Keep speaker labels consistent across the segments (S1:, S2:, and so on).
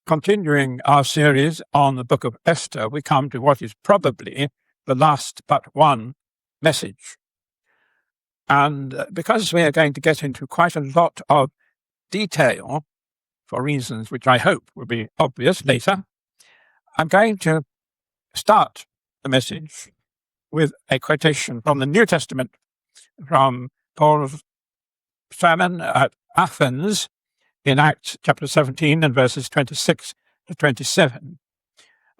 S1: Continuing our series on the Book of Esther, we come to what is probably the last but one message. And because we are going to get into quite a lot of detail, for reasons which I hope will be obvious later, I'm going to start the message with a quotation from the New Testament, from Paul's sermon at Athens in Acts chapter 17 and verses 26 to 27,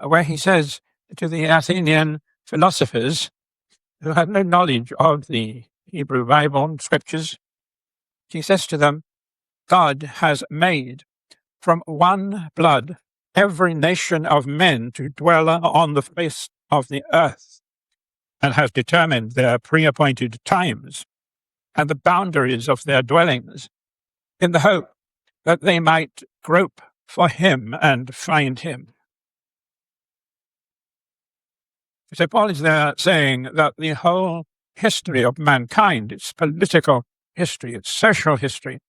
S1: where he says to the Athenian philosophers who had no knowledge of the Hebrew Bible and scriptures, he says to them, God has made from one blood every nation of men to dwell on the face of the earth, and has determined their pre-appointed times and the boundaries of their dwellings, in the hope that they might grope for him and find him. So Paul is there saying that the whole history of mankind, its political history, its social history,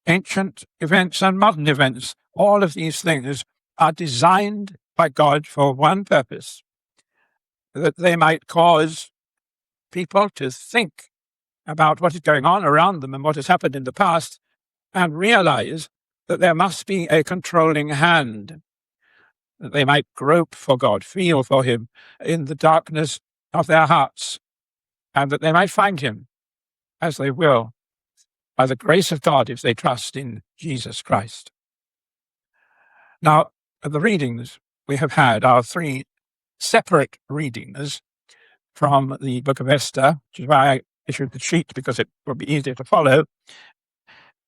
S1: ancient events and modern events, all of these things are designed by God for one purpose, that they might cause people to think about what is going on around them and what has happened in the past, and realize that there must be a controlling hand, that they might grope for God, feel for him in the darkness of their hearts, and that they might find him, as they will, by the grace of God, if they trust in Jesus Christ. Now, the readings we have had are three separate readings from the Book of Esther, which is why I issued the sheet, because it will be easier to follow.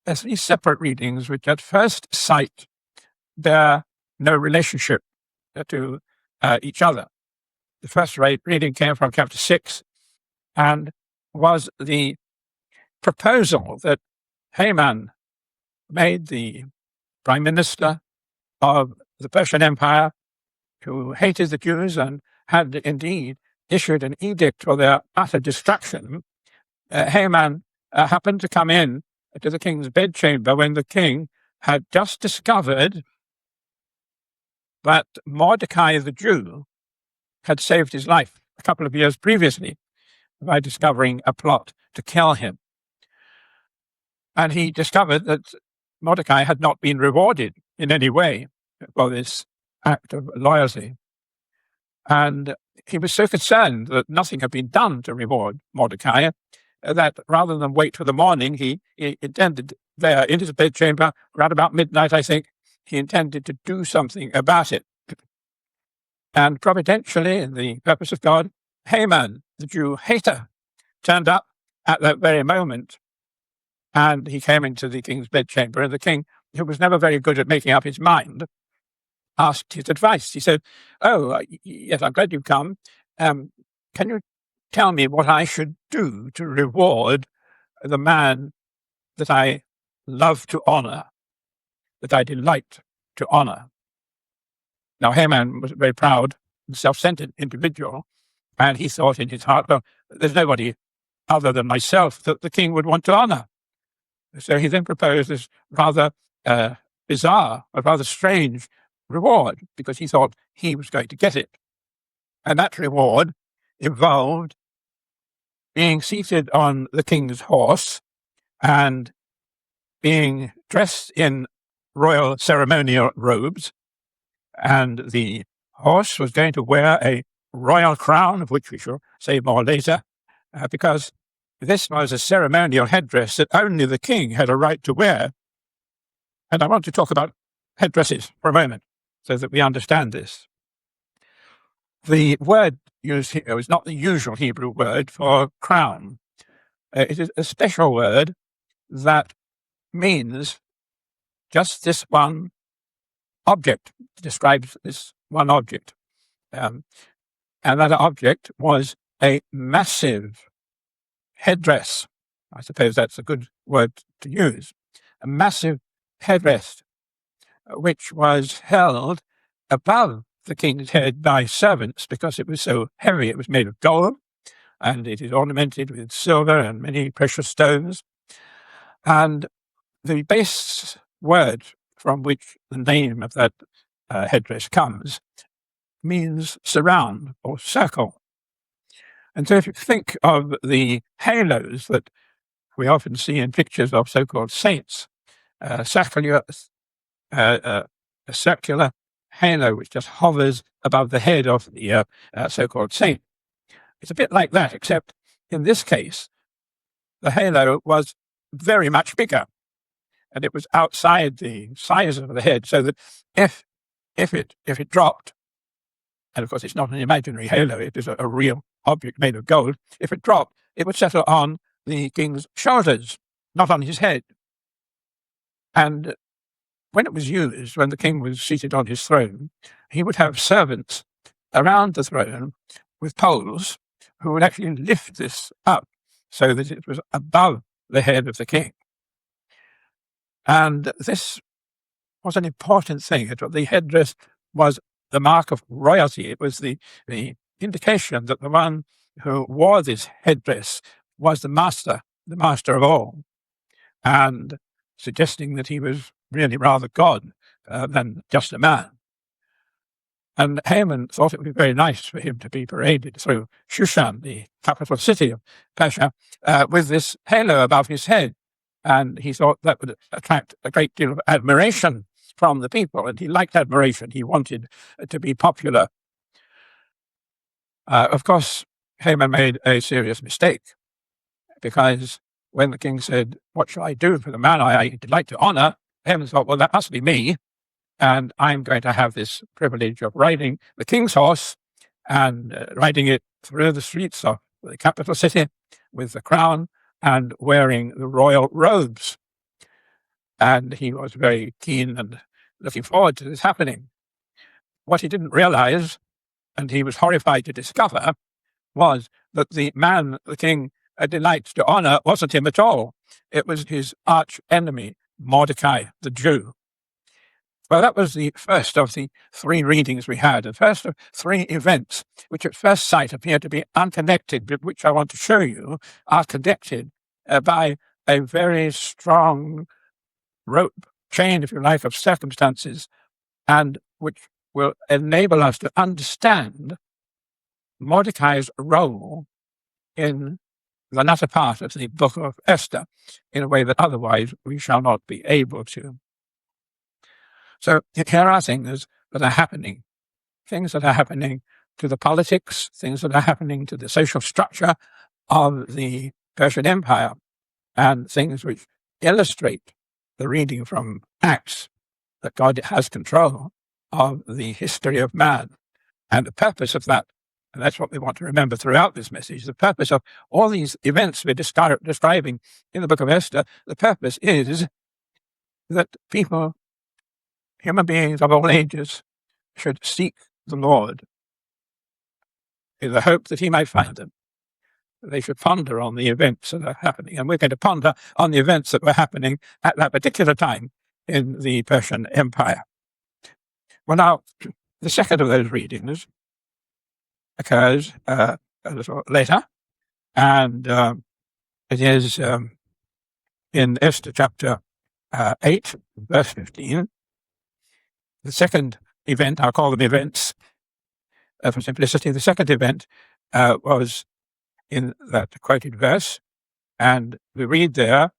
S1: There's these separate readings which at first sight bear no relationship to each other. The first reading came from chapter 6 and was the proposal that Haman made, the prime minister of the Persian Empire, who hated the Jews and had indeed issued an edict for their utter destruction. Haman happened to come in to the king's bedchamber when the king had just discovered that Mordecai the Jew had saved his life a couple of years previously by discovering a plot to kill him. And he discovered that Mordecai had not been rewarded in any way for this act of loyalty. And he was so concerned that nothing had been done to reward Mordecai that rather than wait for the morning, he intended there in his bedchamber, around about midnight, I think, he intended to do something about it. And providentially, in the purpose of God, Haman, the Jew hater, turned up at that very moment. And he came into the king's bedchamber, and the king, who was never very good at making up his mind, asked his advice. He said, yes, I'm glad you've come. Can you tell me what I should do to reward the man that I love to honor, that I delight to honor? Now, Haman was a very proud and self-centered individual, and he thought in his heart, well, there's nobody other than myself that the king would want to honor. So he then proposed this rather bizarre, a rather strange reward, because he thought he was going to get it. And that reward involved being seated on the king's horse and being dressed in royal ceremonial robes, and the horse was going to wear a royal crown, of which we shall say more later, because this was a ceremonial headdress that only the king had a right to wear. And I want to talk about headdresses for a moment so that we understand this. The word used here is not the usual Hebrew word for crown. It is a special word that means just this one object, describes this one object. And that object was a massive headdress. I suppose that's a good word to use. A massive headdress, which was held above the king's head by servants because it was so heavy. It was made of gold, and it is ornamented with silver and many precious stones. And the base word from which the name of that headdress comes, means surround or circle. And so if you think of the halos that we often see in pictures of so-called saints, a circular halo which just hovers above the head of the so-called saint. It's a bit like that, except in this case, the halo was very much bigger, and it was outside the size of the head, so that if it dropped, and of course it's not an imaginary halo, it is a real object made of gold, if it dropped, it would settle on the king's shoulders, not on his head. And when it was used, when the king was seated on his throne, he would have servants around the throne with poles who would actually lift this up so that it was above the head of the king. And this was an important thing. The headdress was the mark of royalty. It was the indication that the one who wore this headdress was the master of all, and suggesting that he was really rather God than just a man. And Haman thought it would be very nice for him to be paraded through Shushan, the capital city of Persia, with this halo above his head. And he thought that would attract a great deal of admiration from the people, and he liked admiration. He wanted to be popular. Of course, Haman made a serious mistake, because when the king said, "What shall I do for the man I delight to honor?" Haman thought, well, that must be me, and I'm going to have this privilege of riding the king's horse and riding it through the streets of the capital city with the crown and wearing the royal robes. And he was very keen and looking forward to this happening. What he didn't realize, and he was horrified to discover, was that the man the king delights to honor wasn't him at all. It was his arch enemy, Mordecai, the Jew. Well, that was the first of the three readings we had, the first of three events, which at first sight appear to be unconnected, but which I want to show you are connected by a very strong rope, chain, if you like, of circumstances, and which will enable us to understand Mordecai's role in the latter part of the Book of Esther in a way that otherwise we shall not be able to. So here are things that are happening to the politics, things that are happening to the social structure of the Persian Empire, and things which illustrate the reading from Acts that God has control of the history of man. And the purpose of that, and that's what we want to remember throughout this message, the purpose of all these events we're describing in the Book of Esther, the purpose is that people, human beings of all ages, should seek the Lord in the hope that he might find them. They should ponder on the events that are happening. And we're going to ponder on the events that were happening at that particular time in the Persian Empire. Well, now, the second of those readings occurs a little later, and it is in Esther chapter 8, verse 15. The second event, I'll call them events for simplicity, the second event was in that quoted verse, and we read there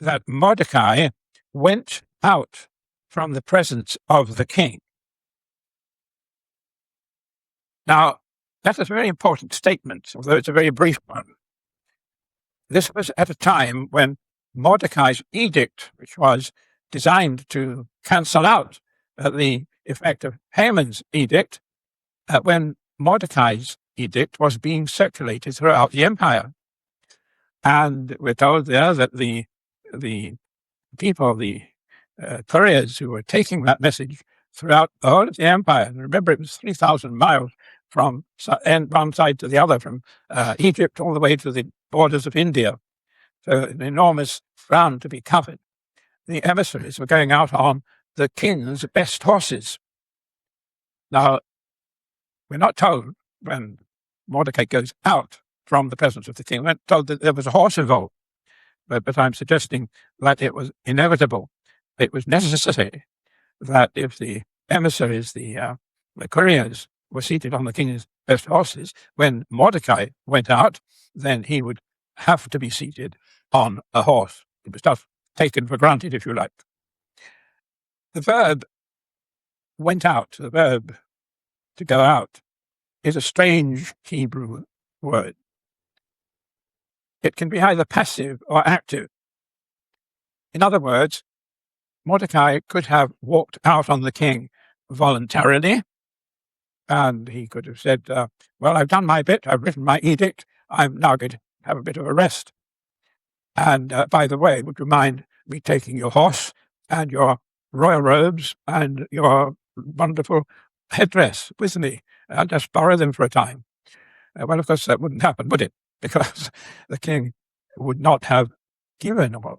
S1: that Mordecai went out from the presence of the king. Now, that is a very important statement, although it's a very brief one. This was at a time when Mordecai's edict, which was designed to cancel out the effect of Haman's edict, when Mordecai's edict was being circulated throughout the empire. And we're told there that the people, the couriers who were taking that message throughout the whole of the empire, and remember it was 3,000 miles from one side to the other, from Egypt all the way to the borders of India. So an enormous ground to be covered. The emissaries were going out on the king's best horses. Now, we're not told when Mordecai goes out from the presence of the king, we're told that there was a horse involved, but I'm suggesting that it was inevitable. It was necessary that if the emissaries, the couriers, were seated on the king's best horses, when Mordecai went out, then he would have to be seated on a horse. It was just taken for granted, if you like. The verb went out, the verb to go out, is a strange Hebrew word. It can be either passive or active. In other words, Mordecai could have walked out on the king voluntarily, and he could have said, well, I've done my bit, I've written my edict, I'm now going to have a bit of a rest. And by the way, would you mind me taking your horse and your royal robes and your wonderful headdress with me? I'll just borrow them for a time. Well, of course, that wouldn't happen, would it? Because the king would not have given or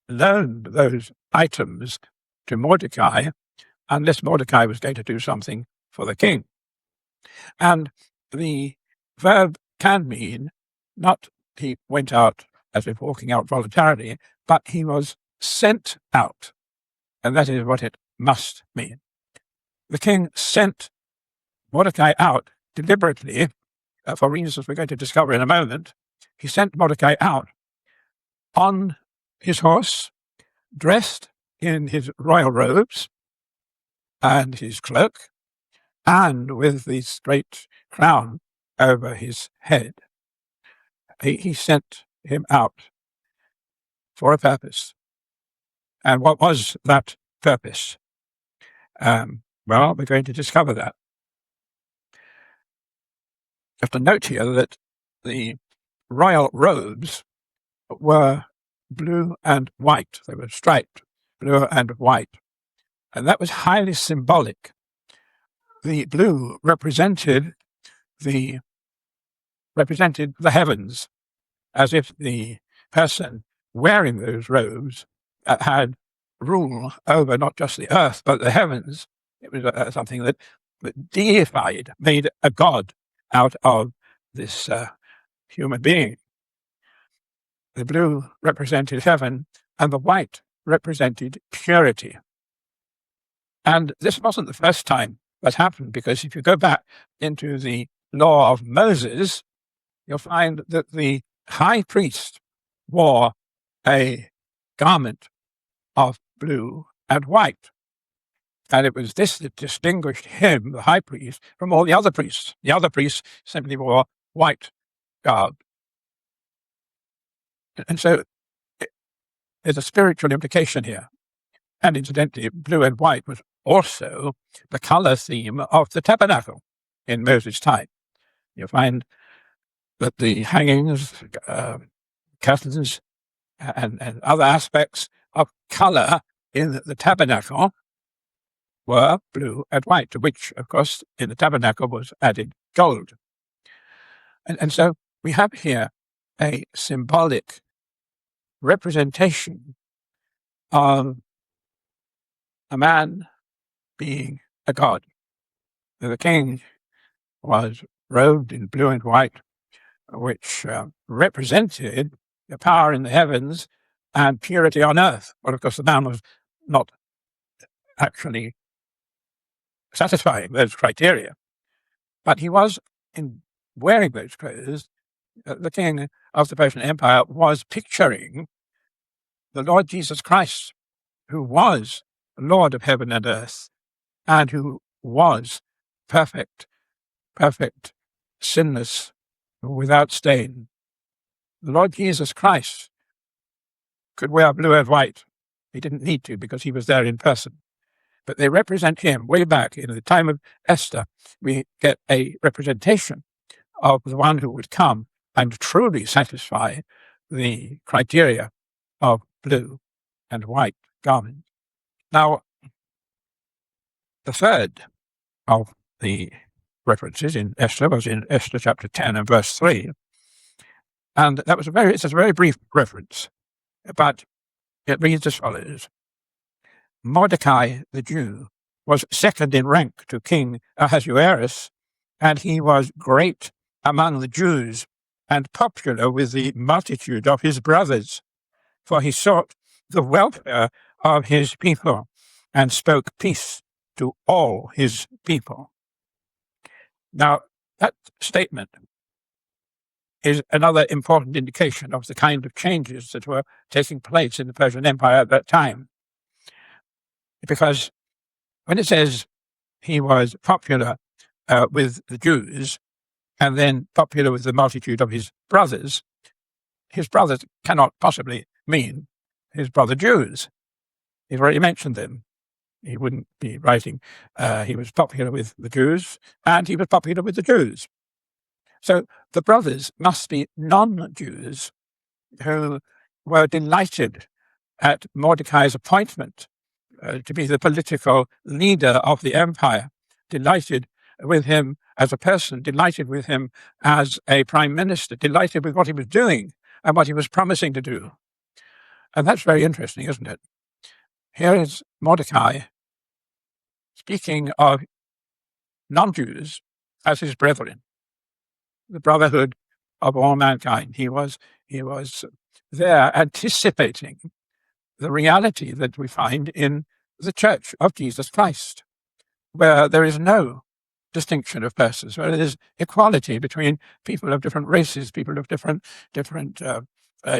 S1: loaned those items to Mordecai unless Mordecai was going to do something for the king. And the verb can mean not he went out as if walking out voluntarily, but he was sent out. And that is what it must mean. The king sent Mordecai out deliberately, for reasons we're going to discover in a moment. He sent Mordecai out on his horse, dressed in his royal robes and his cloak, and with this great crown over his head. He sent him out for a purpose. And what was that purpose? Well, we're going to discover that. Just a note here that the royal robes were blue and white. They were striped, blue and white. And that was highly symbolic. The blue represented the heavens, as if the person wearing those robes had rule over not just the earth, but the heavens. It was something that deified, made a god out of this human being. The blue represented heaven, and the white represented purity. And this wasn't the first time that happened, because if you go back into the law of Moses, you'll find that the high priest wore a garment of blue and white. And it was this that distinguished him, the high priest, from all the other priests. The other priests simply wore white garb. And so there's a spiritual implication here. And incidentally, blue and white was also the color theme of the tabernacle in Moses' time. You find that the hangings, curtains, and other aspects of color in the tabernacle were blue and white, to which, of course, in the tabernacle was added gold. And so we have here a symbolic representation of a man being a god. The king was robed in blue and white, which represented the power in the heavens and purity on earth. Well, of course, the man was not actually satisfying those criteria, but he was, in wearing those clothes, the king of the Persian Empire was picturing the Lord Jesus Christ, who was Lord of heaven and earth, and who was perfect, sinless, without stain. The Lord Jesus Christ could wear blue and white. He didn't need to, because he was there in person. But they represent him way back in the time of Esther. We get a representation of the one who would come and truly satisfy the criteria of blue and white garment. Now, the third of the references in Esther was in Esther chapter 10 and verse 3. And that was it's a very brief reference, but it reads as follows. Mordecai the Jew was second in rank to King Ahasuerus, and he was great among the Jews and popular with the multitude of his brothers, for he sought the welfare of his people and spoke peace to all his people. Now, that statement is another important indication of the kind of changes that were taking place in the Persian Empire at that time. Because when it says he was popular with the Jews and then popular with the multitude of his brothers cannot possibly mean his brother Jews. He's already mentioned them. He wouldn't be writing, he was popular with the Jews and he was popular with the Jews. So the brothers must be non-Jews who were delighted at Mordecai's appointment to be the political leader of the empire, delighted with him as a person, delighted with him as a prime minister, delighted with what he was doing and what he was promising to do. And that's very interesting, isn't it? Here is Mordecai speaking of non-Jews as his brethren, the brotherhood of all mankind. He was there anticipating the reality that we find in the Church of Jesus Christ, where there is no distinction of persons, where there is equality between people of different races, people of different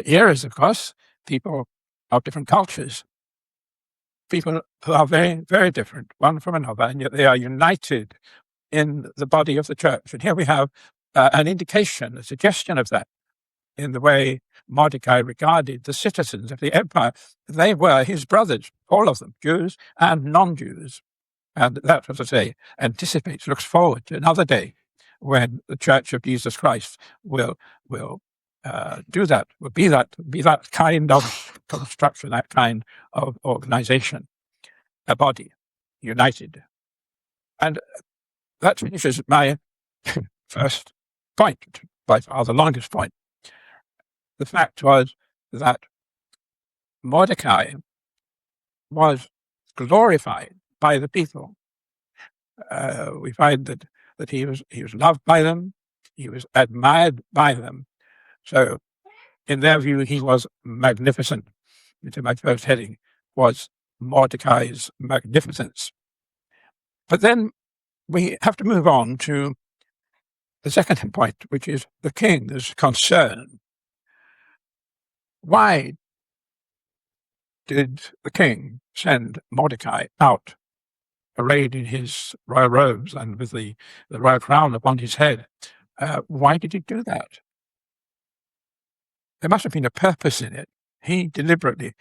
S1: eras, of course, people of different cultures, people who are very, very different one from another, and yet they are united in the body of the church. And here we have an indication, a suggestion of that in the way Mordecai regarded the citizens of the empire. They were his brothers, all of them, Jews and non-Jews. And that, as I say, anticipates, looks forward to another day when the Church of Jesus Christ will do that, will be that kind of construction, that kind of organization, a body, united. And that finishes my first point, by far the longest point. The fact was that Mordecai was glorified by the people. We find that he was loved by them, he was admired by them. So, in their view, he was magnificent. So my first heading was Mordecai's magnificence. But then we have to move on to the second point, which is the king's concern. Why did the king send Mordecai out, arrayed in his royal robes and with the royal crown upon his head? Why did he do that? There must have been a purpose in it. He deliberately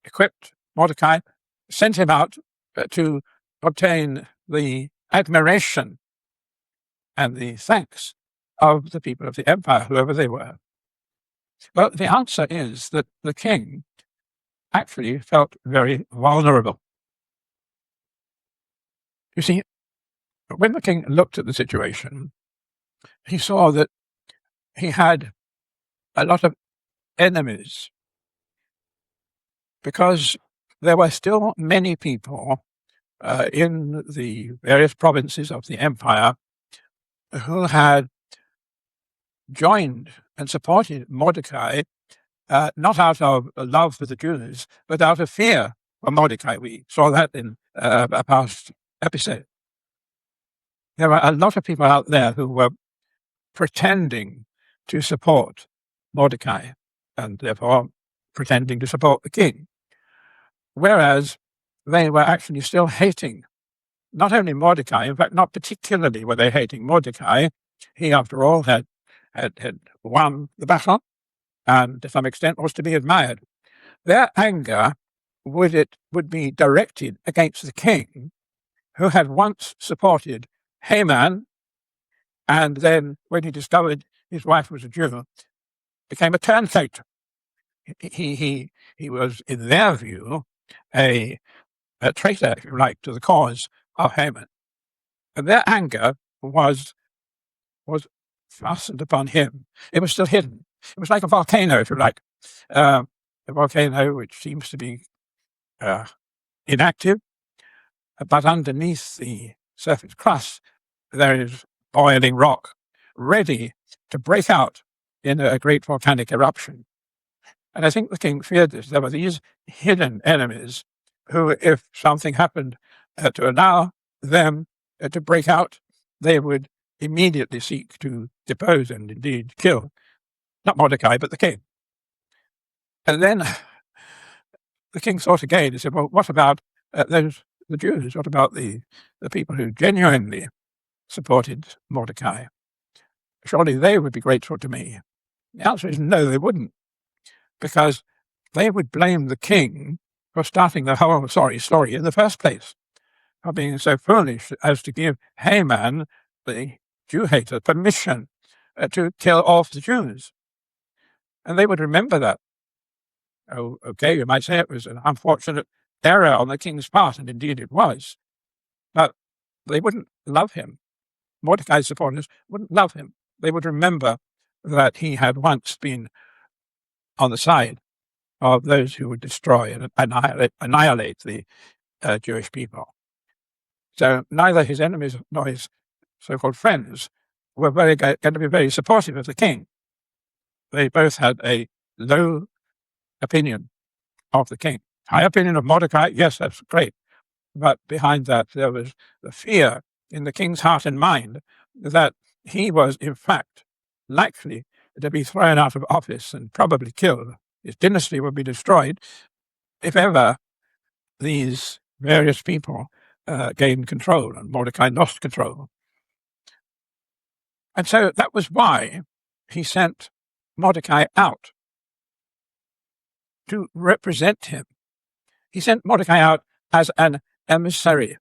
S1: equipped Mordecai, sent him out to obtain the admiration and the thanks of the people of the empire, whoever they were. Well, the answer is that the king actually felt very vulnerable. You see, when the king looked at the situation, he saw that he had a lot of enemies because there were still many people in the various provinces of the empire who had joined and supported Mordecai, not out of love for the Jews, but out of fear for Mordecai. We saw that in a past episode. There were a lot of people out there who were pretending to support Mordecai and therefore pretending to support the king, whereas they were actually still hating not only Mordecai, in fact, not particularly were they hating Mordecai. He, after all, had won the battle and to some extent was to be admired. Their anger would be directed against the king, who had once supported Haman, and then when he discovered his wife was a Jew, became a turncoat. He was, in their view, a traitor, if you like, to the cause of Haman. And their anger was fastened upon him. It was still hidden. It was like a volcano, if you like. A volcano which seems to be inactive, but underneath the surface crust, there is boiling rock, ready to break out in a great volcanic eruption. And I think the king feared this. There were these hidden enemies who, if something happened to allow them to break out, they would immediately seek to depose and indeed kill, not Mordecai, but the king. And then the king thought again and said, well, what about the Jews? What about the people who genuinely supported Mordecai? Surely they would be grateful to me. The answer is no, they wouldn't, because they would blame the king for starting the whole story in the first place, for being so foolish as to give Haman, the Jew hater, permission to kill off the Jews. And they would remember that. Oh, okay, you might say it was an unfortunate error on the king's part, and indeed it was, but they wouldn't love him. Mordecai's supporters wouldn't love him. They would remember that he had once been on the side of those who would destroy and annihilate the Jewish people. So neither his enemies nor his so-called friends were going to be very supportive of the king. They both had a low opinion of the king. High opinion of Mordecai, yes, that's great. But behind that, there was the fear in the king's heart and mind that he was, in fact, likely to be thrown out of office and probably killed. His dynasty would be destroyed if ever these various people gained control and Mordecai lost control. And so that was why he sent Mordecai out to represent him. He sent Mordecai out as an emissary.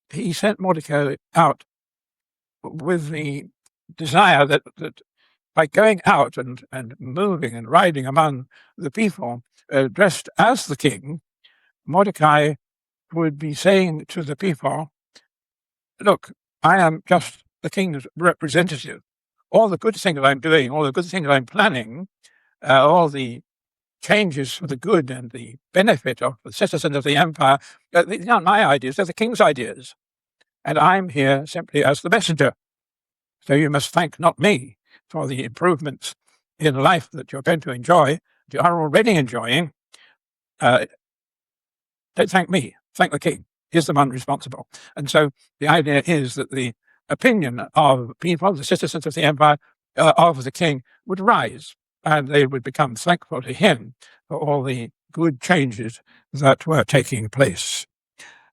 S1: He sent Mordecai out with the desire that by going out and moving and riding among the people dressed as the king, Mordecai would be saying to the people, look, I am just the king's representative. All the good things I'm doing, all the good things I'm planning, all the changes for the good and the benefit of the citizens of the empire, these aren't my ideas, they're the king's ideas. And I'm here simply as the messenger. So you must thank not me for the improvements in life that you're going to enjoy, that you are already enjoying. Don't thank me, thank the king. He's the one responsible. And so the idea is that the opinion of people, the citizens of the empire, of the king would rise, and they would become thankful to him for all the good changes that were taking place.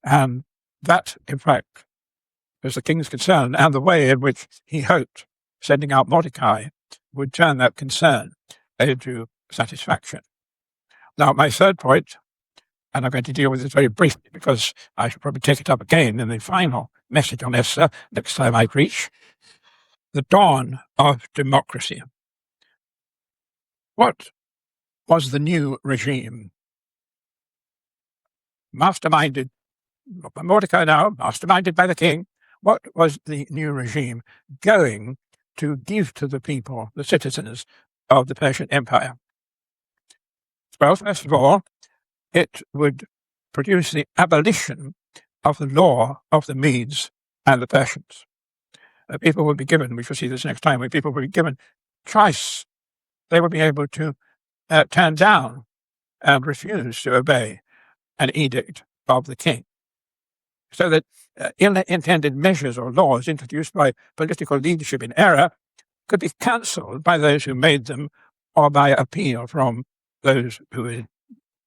S1: And that, in fact, was the king's concern, and the way in which he hoped sending out Mordecai would turn that concern into satisfaction. Now, my third point, and I'm going to deal with this very briefly because I should probably take it up again in the final message on Esther next time I preach, the dawn of democracy. What was the new regime? Masterminded by Mordecai now, masterminded by the king. What was the new regime going to give to the people, the citizens of the Persian Empire? Well, first of all, it would produce the abolition of the law of the Medes and the Persians. People would be given, we shall see this next time, when people would be given choice. They would be able to turn down and refuse to obey an edict of the king. So that ill-intended measures or laws introduced by political leadership in error could be cancelled by those who made them or by appeal from those who had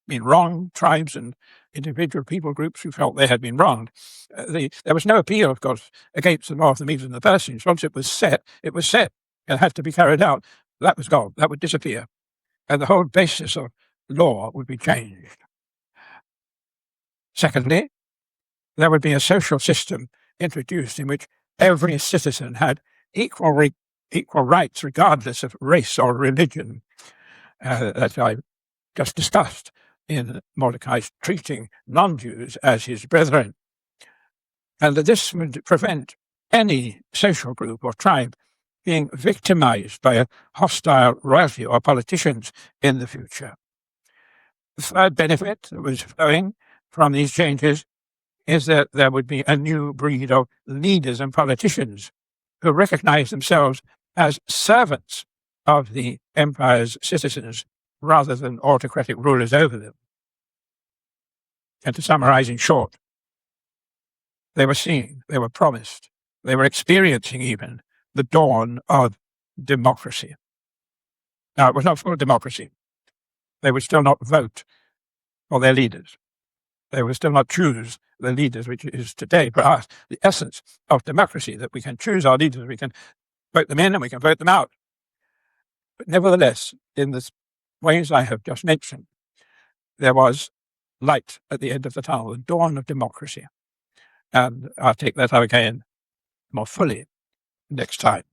S1: been wronged, tribes and individual people groups who felt they had been wronged. There was no appeal, of course, against the law of the Medes and the Persians. Once it was set, and had to be carried out. That was gone. That would disappear. And the whole basis of law would be changed. Secondly, there would be a social system introduced in which every citizen had equal rights regardless of race or religion, that I just discussed in Mordecai's treating non-Jews as his brethren. And that this would prevent any social group or tribe being victimized by a hostile royalty or politicians in the future. The third benefit that was flowing from these changes is that there would be a new breed of leaders and politicians who recognize themselves as servants of the empire's citizens rather than autocratic rulers over them. And to summarize in short, they were seeing, they were promised, they were experiencing even the dawn of democracy. Now, it was not full democracy. They would still not vote for their leaders. They would still not choose the leaders, which is today for us the essence of democracy, that we can choose our leaders, we can vote them in and we can vote them out. But nevertheless, in the ways I have just mentioned, there was light at the end of the tunnel, the dawn of democracy. And I'll take that up again more fully next time.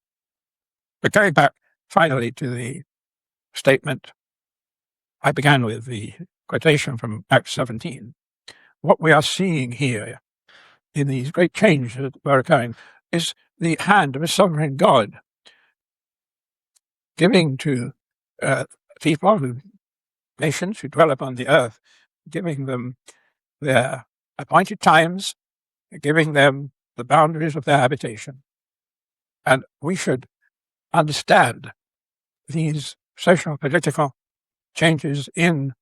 S1: But going back finally to the statement I began with, the quotation from Acts 17, what we are seeing here in these great changes that were occurring is the hand of a sovereign God giving to people, nations who dwell upon the earth, giving them their appointed times, giving them the boundaries of their habitation. And we should understand these social political changes in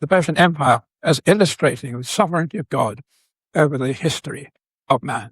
S1: the Persian Empire as illustrating the sovereignty of God over the history of man.